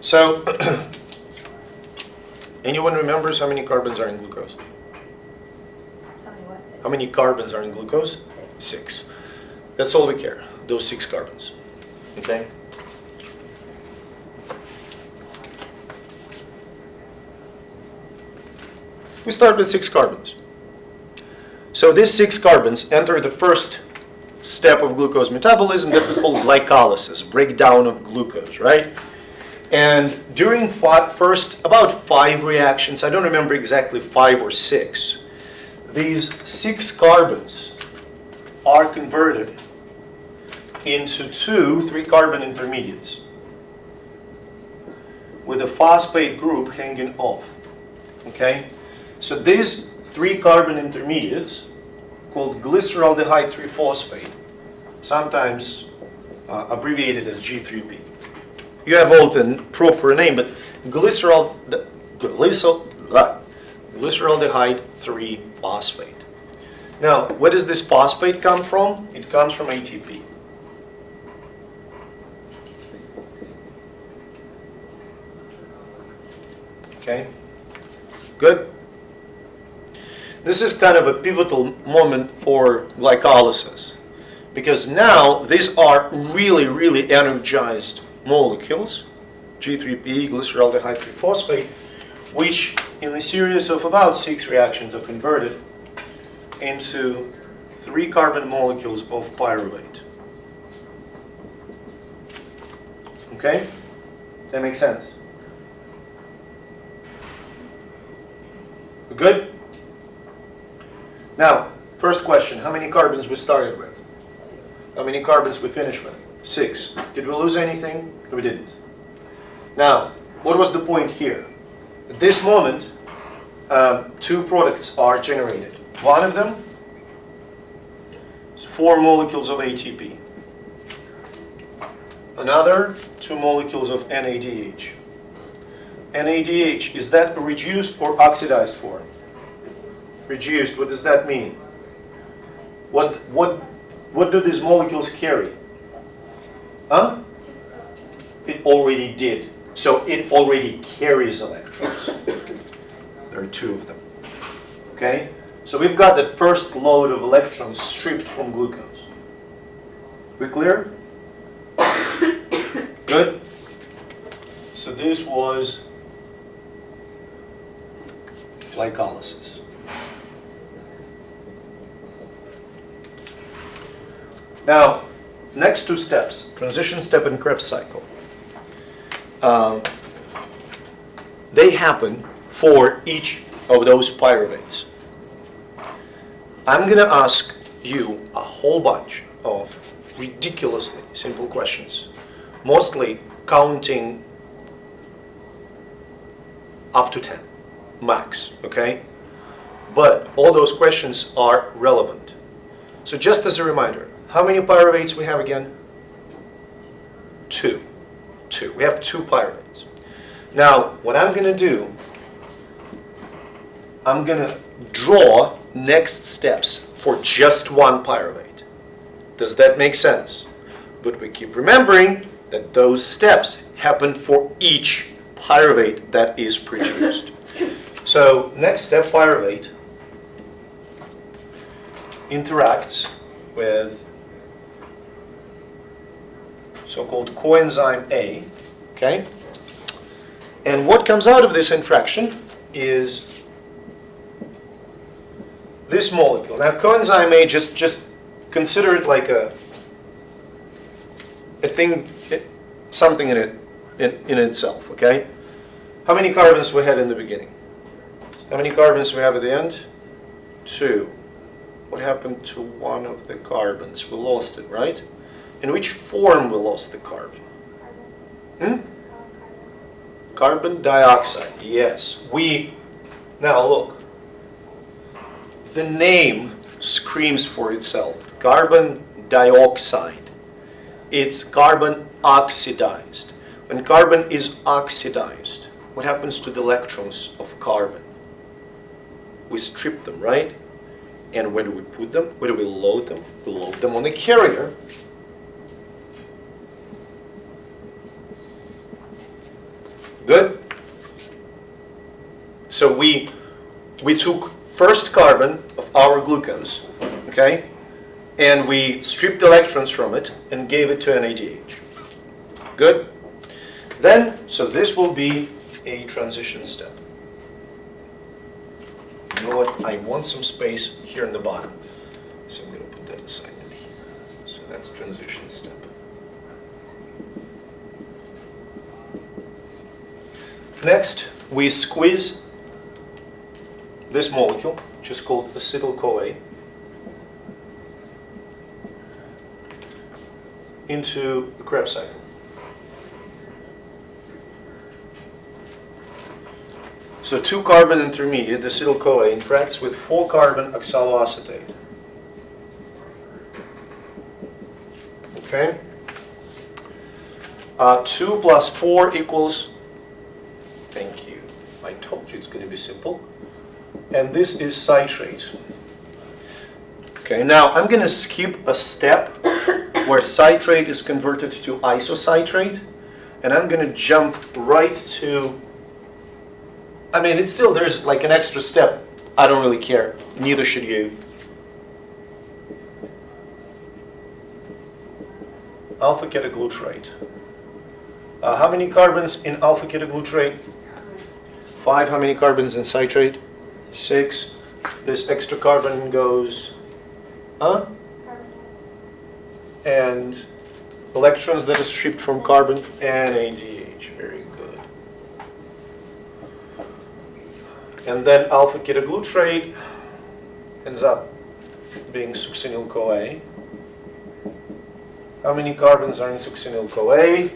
So, anyone remembers how many carbons are in glucose? How many was it? How many carbons are in glucose? 6. That's all we care, those 6 carbons. Okay? We start with 6 carbons. So these 6 carbons enter the first step of glucose metabolism that we call glycolysis, breakdown of glucose, right? And during first about 5 reactions, I don't remember exactly 5 or 6, these 6 carbons are converted into 2 3-carbon intermediates with a phosphate group hanging off. Okay? So these 3-carbon intermediates, called glyceraldehyde 3-phosphate, sometimes abbreviated as G3P. You have all the proper name, but glyceraldehyde 3-phosphate. Now, where does this phosphate come from? It comes from ATP. Okay? Good? This is kind of a pivotal moment for glycolysis, because now these are really, really energized molecules, G3P, glyceraldehyde 3-phosphate, which in a series of about 6 reactions are converted into 3-carbon molecules of pyruvate. Okay? Does that make sense? Good? Now, first question, how many carbons we started with? How many carbons we finished with? 6. Did we lose anything? No, we didn't. Now, what was the point here? At this moment, 2 products are generated. One of them is 4 molecules of ATP. Another, 2 molecules of NADH. NADH, is that a reduced or oxidized form? Reduced, what does that mean? What do these molecules carry? Huh? It already did. So it already carries electrons. There are 2 of them. Okay? So we've got the first load of electrons stripped from glucose. We clear? Good? So this was glycolysis. Now, next 2 steps, transition step and Krebs cycle. They happen for each of those pyruvates. I'm going to ask you a whole bunch of ridiculously simple questions, mostly counting up to 10, max, okay? But all those questions are relevant. So just as a reminder, how many pyruvates we have again? 2. We have 2 pyruvates. Now, what I'm going to do, I'm going to draw next steps for just 1 pyruvate. Does that make sense? But we keep remembering that those steps happen for each pyruvate that is produced. So, next step, pyruvate interacts with so-called coenzyme A, okay? And what comes out of this interaction is this molecule. Now, coenzyme A, just consider it like a thing, something in it, in itself, okay? How many carbons we had in the beginning? How many carbons we have at the end? 2. What happened to one of the carbons? We lost it, right? In which form we lost the carbon? Carbon dioxide, yes. Now look, the name screams for itself. Carbon dioxide. It's carbon oxidized. When carbon is oxidized, what happens to the electrons of carbon? We strip them, right? And where do we put them? Where do we load them? We load them on the carrier. So we took first carbon of our glucose, okay, and we stripped electrons from it and gave it to NADH. Good? Then, so this will be a transition step. You know what? I want some space here in the bottom. So I'm going to put that aside in here. So that's transition step. Next, we squeeze this molecule, which is called acetyl-CoA, into the Krebs cycle. So 2-carbon intermediate, acetyl-CoA, interacts with 4-carbon oxaloacetate. Okay? 2 plus 4 equals, thank you, I told you it's going to be simple. And this is citrate. Okay, now I'm going to skip a step where citrate is converted to isocitrate, and I'm going to jump right to, I mean, it's still, there's like an extra step. I don't really care. Neither should you. Alpha-ketoglutarate. How many carbons in alpha-ketoglutarate? 5. How many carbons in citrate? 6. This extra carbon goes, and electrons that is stripped from carbon, NADH. Very good. And then alpha-ketoglutarate ends up being succinyl-CoA. How many carbons are in succinyl-CoA?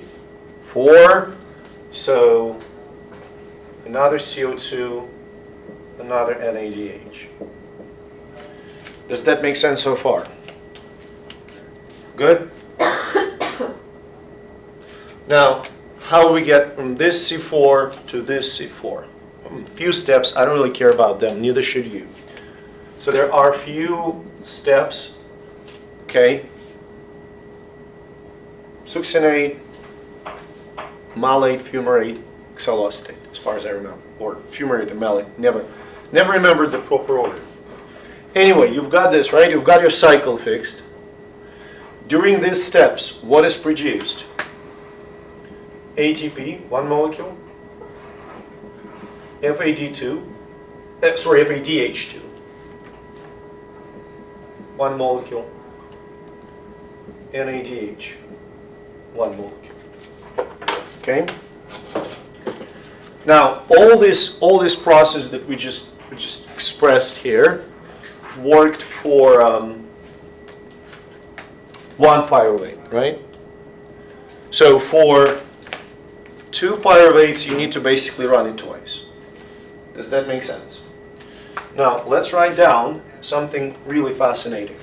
4. So another CO2, another NADH. Does that make sense so far? Good? Now, how do we get from this C4 to this C4? A few steps. I don't really care about them. Neither should you. So there are a few steps. Okay? Succinate, malate, fumarate, oxaloacetate, as far as I remember. Or fumarate and malate. Never remembered the proper order. Anyway, you've got this, right? You've got your cycle fixed. During these steps, what is produced? ATP, 1 molecule. FADH2. 1 molecule. NADH, 1 molecule. Okay? Now, all this process that we just expressed here worked for 1 pyruvate, right? So for 2 pyruvates, you need to basically run it twice. Does that make sense? Now, let's write down something really fascinating.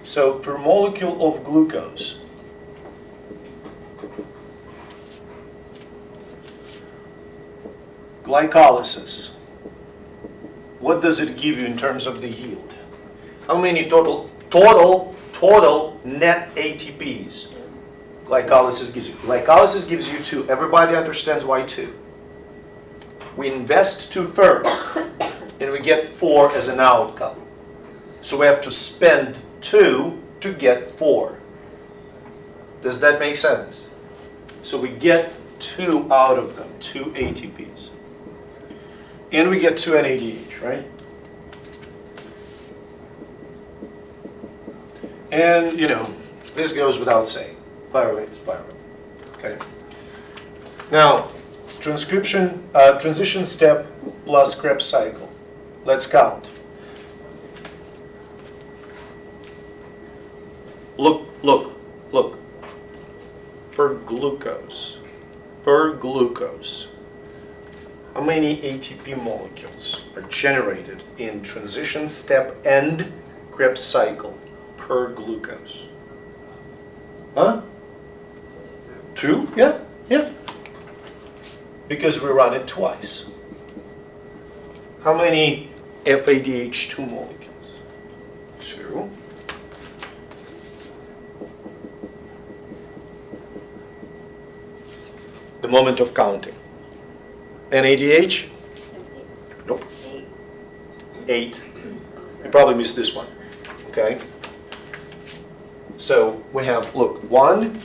So per molecule of glucose, glycolysis, what does it give you in terms of the yield? How many total net ATPs glycolysis gives you? Glycolysis gives you 2. Everybody understands why 2. We invest 2 first, and we get 4 as an outcome. So we have to spend 2 to get 4. Does that make sense? So we get 2 out of them, 2 ATPs. And we get 2 NADH, right? And, this goes without saying. Pyruvate is pyruvate. Okay. Now, transition step plus Krebs cycle. Let's count. Look. Per glucose. How many ATP molecules are generated in transition step and Krebs cycle per glucose? Huh? 2? Yeah. Because we run it twice. How many FADH2 molecules? 2. The moment of counting. NADH? Nope. 8. You probably missed this one. Okay? So we have, look, 1,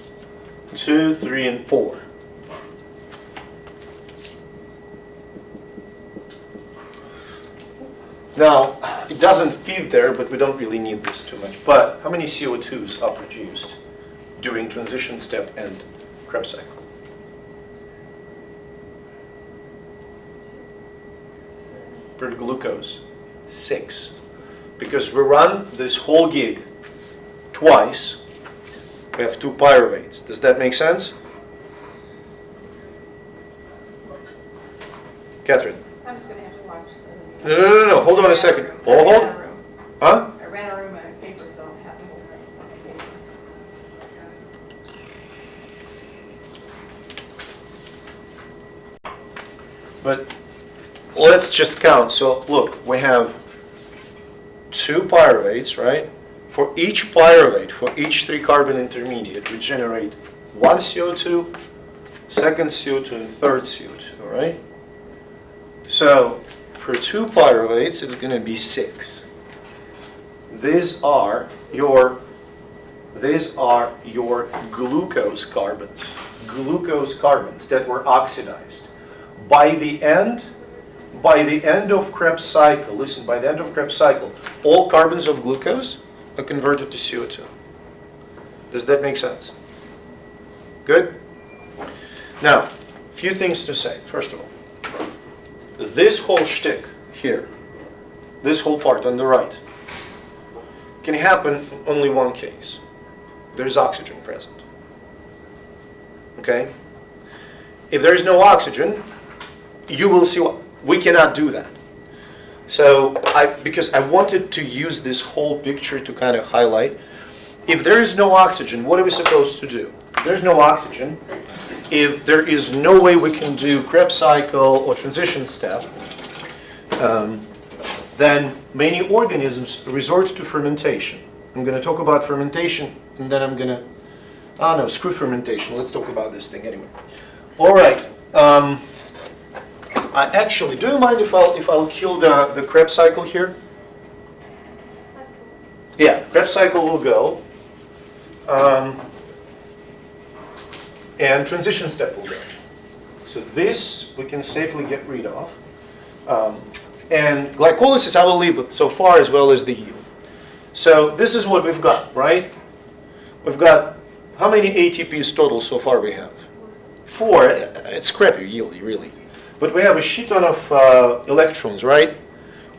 2, 3, and 4. Now, it doesn't fit there, but we don't really need this too much. But how many CO2s are produced during transition step and Krebs cycle? Per glucose, 6. Because we run this whole gig twice, we have 2 pyruvates. Does that make sense? Catherine? I'm just going to have to watch the... No. Hold on a second. I ran Hold. out of room. Huh? I ran out of room on paper, so I don't have the whole thing on paper. But let's just count. So look, we have 2 pyruvates, right? For each pyruvate, for each 3-carbon intermediate, we generate 1 CO2, 2nd CO2, and 3rd CO2, right? So for 2 pyruvates, it's going to be 6. These are your glucose carbons that were oxidized. By the end of Krebs cycle, listen, by the end of Krebs cycle, all carbons of glucose are converted to CO2. Does that make sense? Good? Now, a few things to say. First of all, this whole shtick here, this whole part on the right, can happen in only one case. There's oxygen present. Okay? If there's no oxygen, you will see what we cannot do that. So, because I wanted to use this whole picture to kind of highlight, if there is no oxygen, what are we supposed to do? If there's no oxygen, if there is no way we can do Krebs cycle or transition step, then many organisms resort to fermentation. I'm going to talk about fermentation, and then I'm going to, screw fermentation. Let's talk about this thing anyway. All right. Actually, do you mind if I'll kill the Krebs cycle here? That's cool. Yeah, Krebs cycle will go. And transition step will go. So this we can safely get rid of. And glycolysis I will leave it so far, as well as the yield. So this is what we've got, right? We've got, how many ATPs total so far we have? 4. It's crappy yield, really. But we have a shit ton of electrons, right?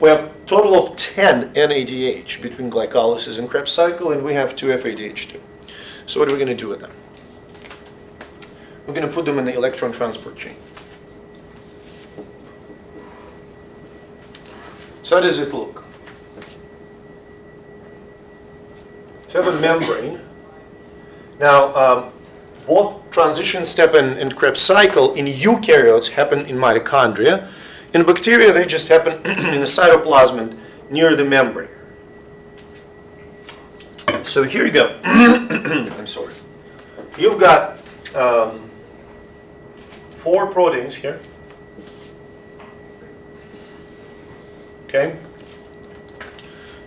We have a total of 10 NADH between glycolysis and Krebs cycle, and we have 2 FADH2. So what are we going to do with them? We're going to put them in the electron transport chain. So how does it look? So I have a membrane. Now, both transition step and Krebs cycle in eukaryotes happen in mitochondria. In bacteria, they just happen in the cytoplasm near the membrane. So here you go. I'm sorry. You've got 4 proteins here. Okay?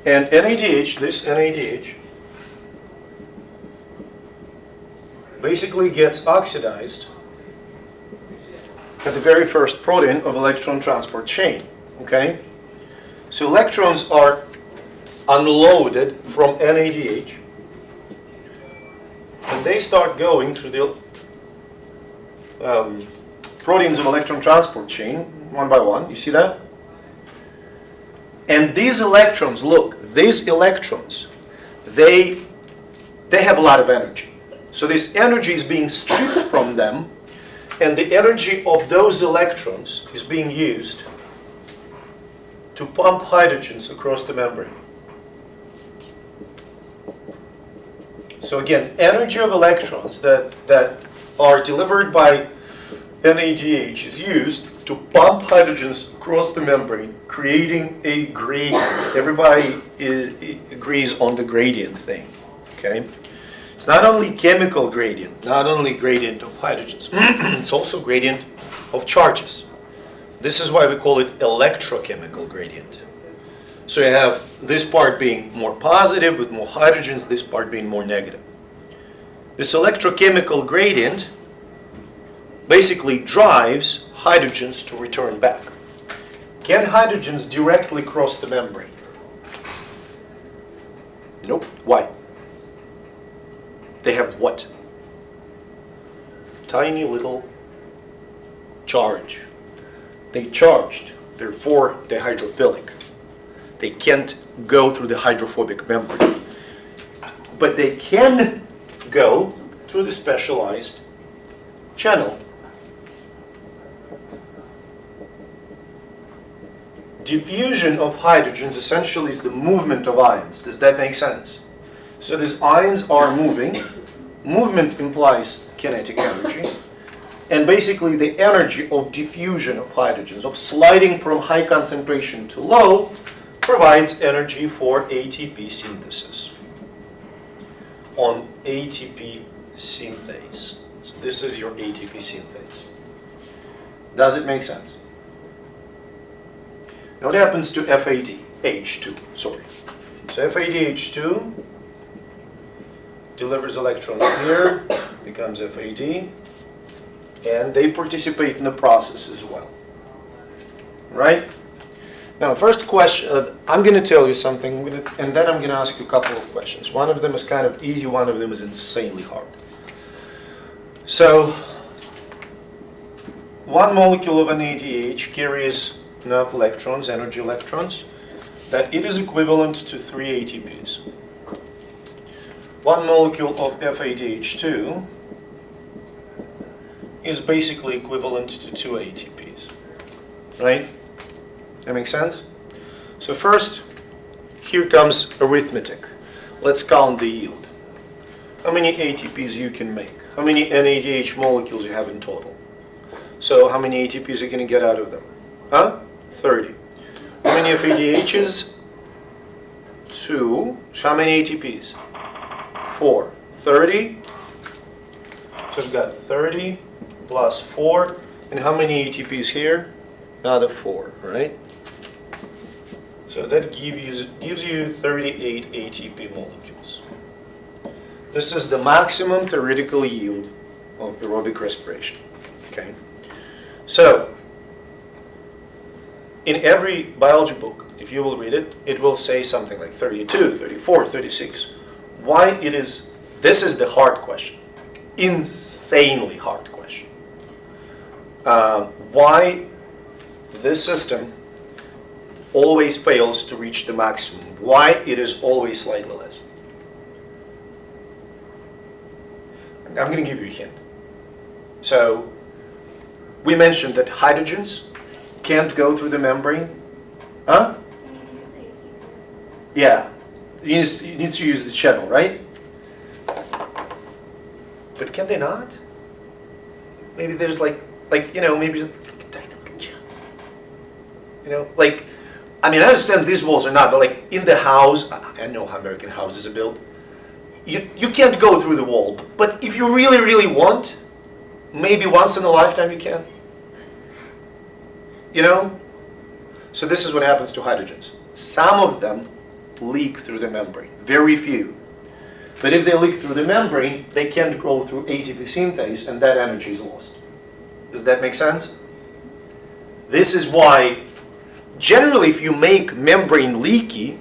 And NADH, this NADH, basically gets oxidized at the very first protein of electron transport chain. Okay? So electrons are unloaded from NADH, and they start going through the proteins of electron transport chain, one by one. You see that? And these electrons, look, these electrons, they have a lot of energy. So this energy is being stripped from them, and the energy of those electrons is being used to pump hydrogens across the membrane. So again, energy of electrons that are delivered by NADH is used to pump hydrogens across the membrane, creating a gradient. Everybody agrees on the gradient thing, okay? It's not only chemical gradient, not only gradient of hydrogens, it's also gradient of charges. This is why we call it electrochemical gradient. So you have this part being more positive with more hydrogens, this part being more negative. This electrochemical gradient basically drives hydrogens to return back. Can hydrogens directly cross the membrane? Nope. Why? They have what? Tiny little charge. They charged, therefore they're hydrophilic. They can't go through the hydrophobic membrane. But they can go through the specialized channel. Diffusion of hydrogens essentially is the movement of ions. Does that make sense? So these ions are moving. Movement implies kinetic energy. And basically the energy of diffusion of hydrogens, of sliding from high concentration to low, provides energy for ATP synthesis. On ATP synthase. So this is your ATP synthase. Does it make sense? Now what happens to FADH2? Sorry. So FADH2 delivers electrons here, becomes FAD, and they participate in the process as well. Right? Now, first question, I'm going to tell you something, and then I'm going to ask you a couple of questions. One of them is kind of easy, one of them is insanely hard. So, one molecule of NADH carries enough electrons, energy electrons, that it is equivalent to 3 ATPs. One molecule of FADH2 is basically equivalent to 2 ATPs. Right? That makes sense? So first, here comes arithmetic. Let's count the yield. How many ATPs you can make? How many NADH molecules you have in total? So how many ATPs are you going to get out of them? Huh? 30. How many FADHs? 2. So how many ATPs? 4. 30. So we've got 30 plus 4. And how many ATPs here? Another 4, right? So that gives you 38 ATP molecules. This is the maximum theoretical yield of aerobic respiration. Okay. So, in every biology book, if you will read it, it will say something like 32, 34, 36. Why it is, this is the hard question. Insanely hard question. Why this system always fails to reach the maximum. Why it is always slightly less. I'm going to give you a hint. So, we mentioned that hydrogens can't go through the membrane. Huh? Yeah. You need to use the channel, right? But can they not? Maybe there's maybe it's like a tiny little chance. I understand these walls are not, but in the house, I know how American houses are built. You can't go through the wall, but if you really, really want, maybe once in a lifetime you can. So this is what happens to hydrogens. Some of them leak through the membrane, very few. But if they leak through the membrane, they can't go through ATP synthase, and that energy is lost. Does that make sense? This is why, generally, if you make membrane leaky,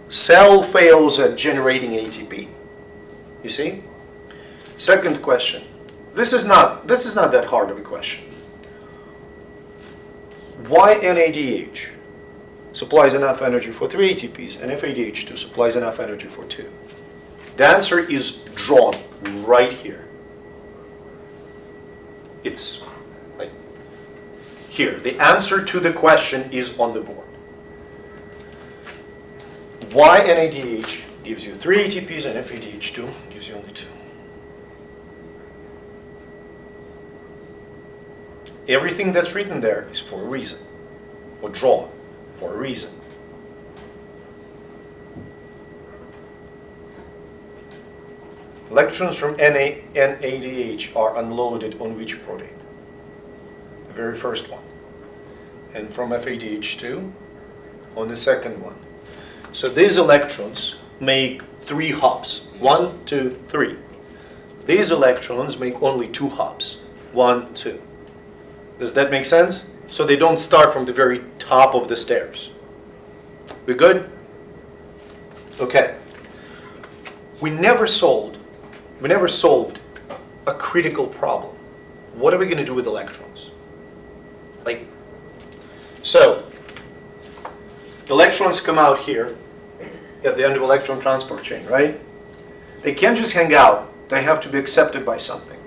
cell fails at generating ATP. You see? Second question. This is not that hard of a question. Why NADH supplies enough energy for 3 ATPs and FADH2 supplies enough energy for 2? The answer is drawn right here. It's here. The answer to the question is on the board. Why NADH gives you 3 ATPs and FADH2 gives you only 2? Everything that's written there is for a reason, or drawn for a reason. Electrons from NADH are unloaded on which protein? The very first one. and from FADH2 on the second one. So these electrons make 3 hops. 1, 2, 3. These electrons make only 2 hops. 1, 2. Does that make sense? So they don't start from the very top of the stairs. We good? Okay. We never solved a critical problem. What are we going to do with electrons? So, electrons come out here at the end of electron transport chain, right? They can't just hang out. They have to be accepted by something.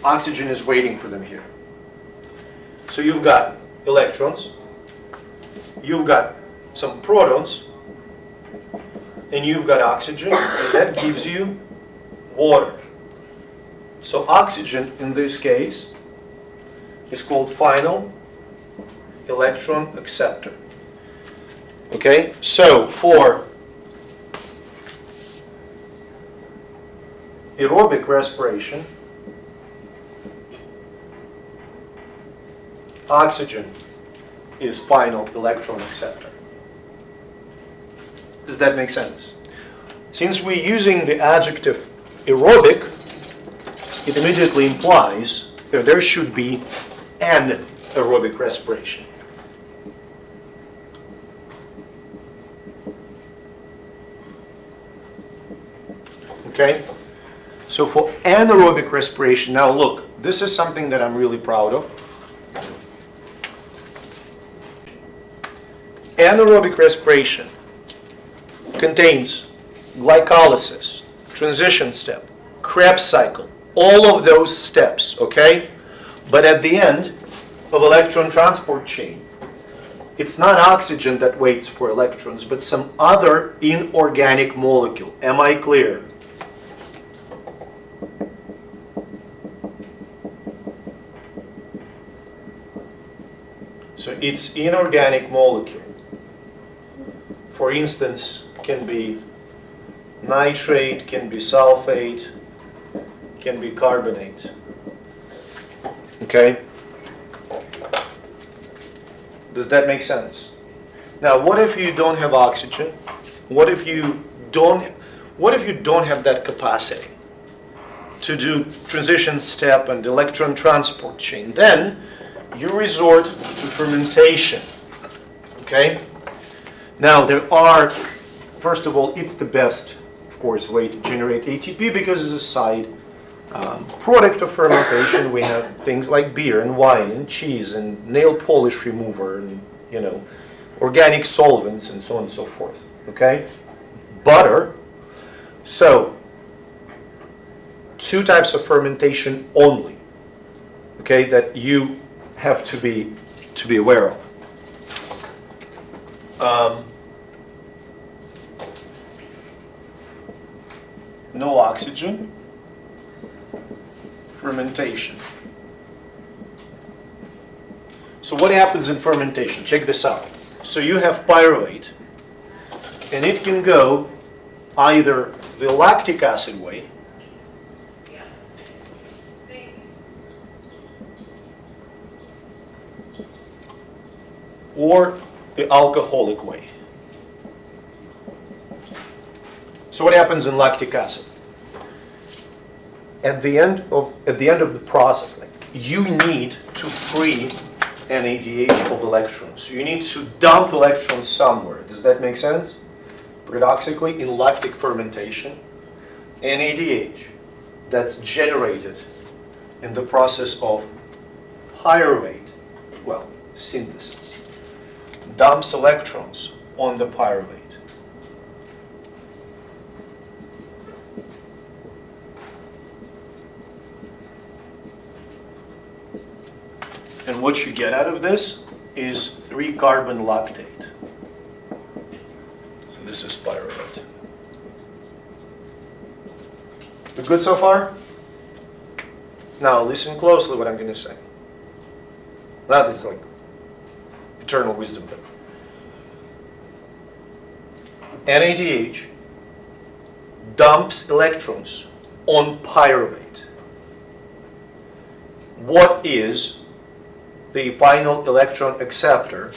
Oxygen is waiting for them here. So you've got electrons, you've got some protons, and you've got oxygen, and that gives you water. So oxygen, in this case, is called final electron acceptor. Okay, so for aerobic respiration, oxygen is final electron acceptor. Does that make sense? Since we're using the adjective aerobic, it immediately implies that there should be an aerobic respiration. Okay? So for anaerobic respiration, now look, this is something that I'm really proud of. Anaerobic respiration contains glycolysis, transition step, Krebs cycle, all of those steps, okay? But at the end of electron transport chain, it's not oxygen that waits for electrons, but some other inorganic molecule. Am I clear? So it's inorganic molecule. For instance, can be nitrate, can be sulfate, can be carbonate. Okay? Does that make sense? Now, what if you don't have oxygen? What if you don't have that capacity to do transition step and electron transport chain? Then you resort to fermentation. Okay? Now, there are, first of all, it's the best, of course, way to generate ATP because it's a side product of fermentation. We have things like beer and wine and cheese and nail polish remover and, organic solvents and so on and so forth. Okay? Butter. So, 2 types of fermentation only. Okay, that you have to be aware of. No oxygen, fermentation. So what happens in fermentation? Check this out. So you have pyruvate, and it can go either the lactic acid way, or the alcoholic way. So what happens in lactic acid? At the end of the process, you need to free NADH of electrons. You need to dump electrons somewhere. Does that make sense? Paradoxically, in lactic fermentation, NADH that's generated in the process of pyruvate, synthesis, dumps electrons on the pyruvate. And what you get out of this is 3-carbon lactate. So this is pyruvate. We good so far? Now listen closely what I'm going to say. That is like eternal wisdom. But NADH dumps electrons on pyruvate. What is the final electron acceptor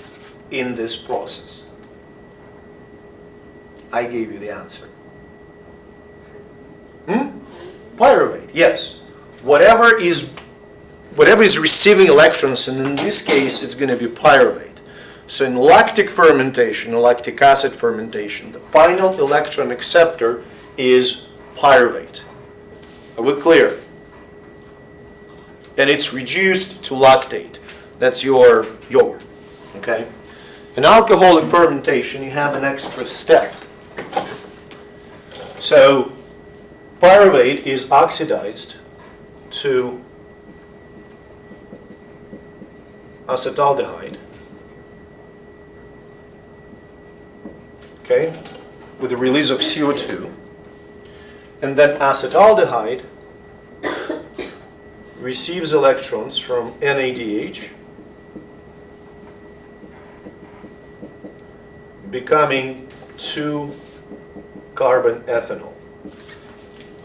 in this process? I gave you the answer. Pyruvate, yes. Whatever is receiving electrons, and in this case it's going to be pyruvate. So in lactic fermentation, or lactic acid fermentation, the final electron acceptor is pyruvate. Are we clear? And it's reduced to lactate. That's your yogurt. Okay? In alcoholic fermentation, you have an extra step. So pyruvate is oxidized to acetaldehyde. Okay, with the release of CO2, and then acetaldehyde receives electrons from NADH, becoming 2-carbon ethanol.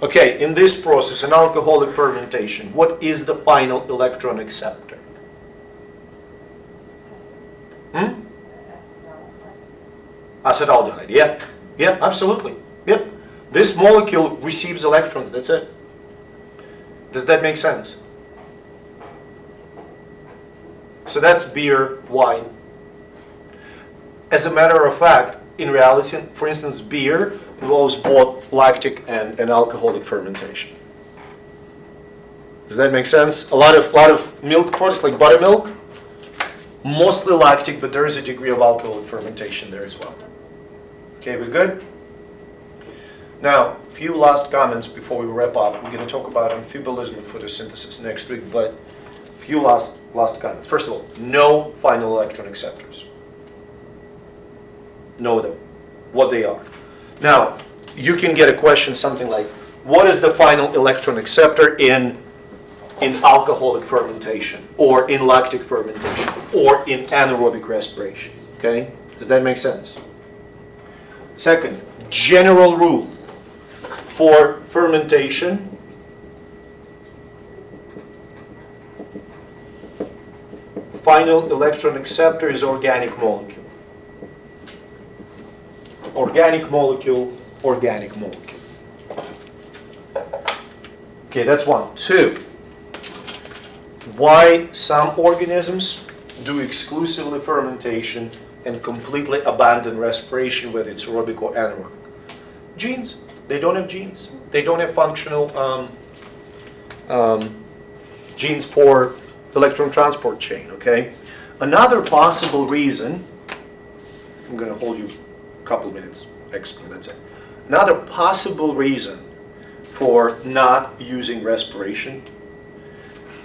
Okay, in this process, in alcoholic fermentation, what is the final electron acceptor? Acetaldehyde, yeah. Yeah, absolutely. Yep. This molecule receives electrons, that's it. Does that make sense? So that's beer, wine. As a matter of fact, in reality, for instance, beer involves both lactic and alcoholic fermentation. Does that make sense? A lot of milk products like buttermilk, mostly lactic, but there is a degree of alcoholic fermentation there as well. Okay, we good? Now, a few last comments before we wrap up. We're going to talk about amphibolism and photosynthesis next week, but a few last comments. First of all, no final electron acceptors. Know them, what they are. Now, you can get a question something like, what is the final electron acceptor in alcoholic fermentation, or in lactic fermentation, or in anaerobic respiration? Okay? Does that make sense? Second, general rule for fermentation, final electron acceptor is organic molecule. Organic molecule, organic molecule. Okay, that's one. Two, why some organisms do exclusively fermentation and completely abandon respiration, whether it's aerobic or anaerobic? Genes. They don't have genes. They don't have functional genes for electron transport chain, okay? Another possible reason, I'm going to hold you a couple minutes extra, that's it. Another possible reason for not using respiration,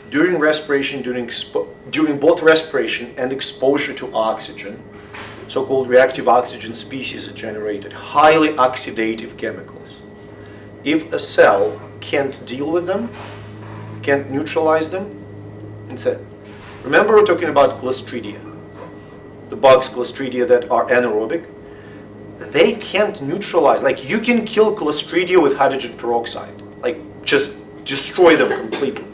during respiration, during both respiration and exposure to oxygen, so-called reactive oxygen species are generated, highly oxidative chemicals. If a cell can't deal with them, can't neutralize them, that's it. Remember we're talking about Clostridia, the bugs Clostridia that are anaerobic. They can't neutralize, like you can kill Clostridia with hydrogen peroxide, like just destroy them completely,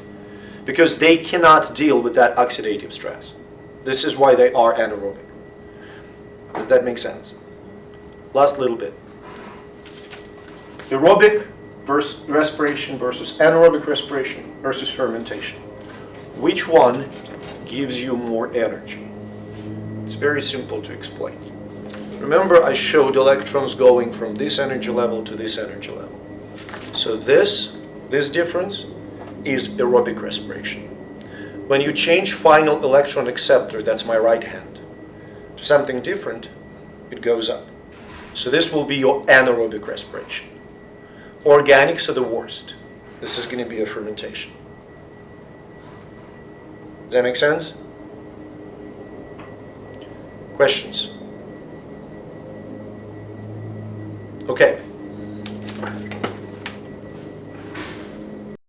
because they cannot deal with that oxidative stress. This is why they are anaerobic. Does that make sense? Last little bit. Aerobic versus respiration versus anaerobic respiration versus fermentation. Which one gives you more energy? It's very simple to explain. Remember I showed electrons going from this energy level to this energy level. So this difference is aerobic respiration. When you change final electron acceptor, that's my right hand, to something different, it goes up. So this will be your anaerobic respiration. Organics are the worst. This is going to be a fermentation. Does that make sense? Questions? Okay.